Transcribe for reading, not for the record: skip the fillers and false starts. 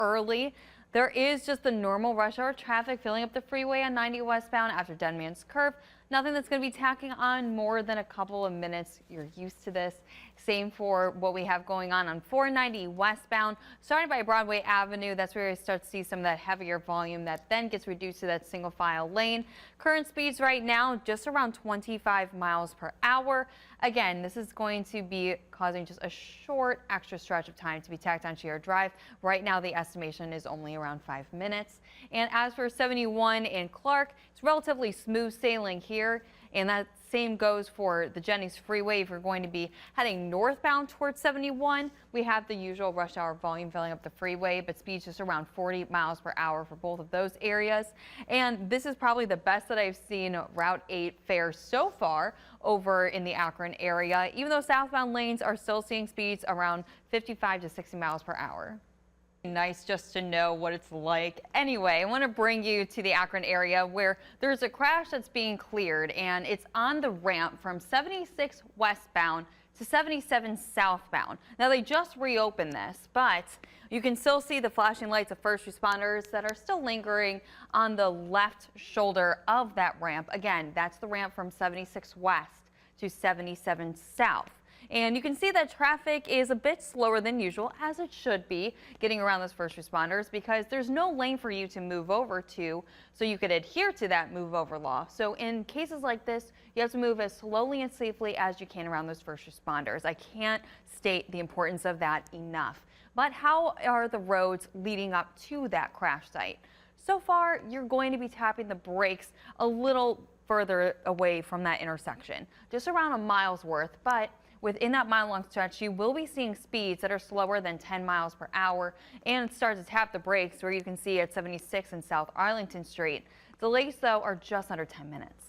early. There is just the normal rush hour traffic filling up the freeway on 90 westbound after Denman's Curve. Nothing that's going to be tacking on more than a couple of minutes. You're used to this. Same for what we have going on 490 westbound, starting by Broadway Avenue. That's where you start to see some of that heavier volume that then gets reduced to that single file lane. Current speeds right now just around 25 miles per hour. Again, this is going to be causing just a short extra stretch of time to be tacked onto your drive. Right now, the estimation is only around 5 minutes. And as for 71 in Clark, it's relatively smooth sailing here. And that same goes for the Jennings Freeway. If you're going to be heading northbound towards 71, we have the usual rush hour volume filling up the freeway, but speeds just around 40 miles per hour for both of those areas. And this is probably the best that I've seen Route 8 fare so far over in the Akron area, even though southbound lanes are still seeing speeds around 55 to 60 miles per hour. Nice just to know what it's like. Anyway, I want to bring you to the Akron area where there's a crash that's being cleared, and it's on the ramp from 76 westbound to 77 southbound. Now, they just reopened this, but you can still see the flashing lights of first responders that are still lingering on the left shoulder of that ramp. Again, that's the ramp from 76 west to 77 south. And you can see that traffic is a bit slower than usual, as it should be, getting around those first responders because there's no lane for you to move over to, so you could adhere to that move over law. So in cases like this, you have to move as slowly and safely as you can around those first responders. I can't state the importance of that enough. But how are the roads leading up to that crash site? So far, you're going to be tapping the brakes a little further away from that intersection, just around a mile's worth, but within that mile-long stretch, you will be seeing speeds that are slower than 10 miles per hour and start to tap the brakes where you can see at 76 and South Arlington Street. Delays, though, are just under 10 minutes.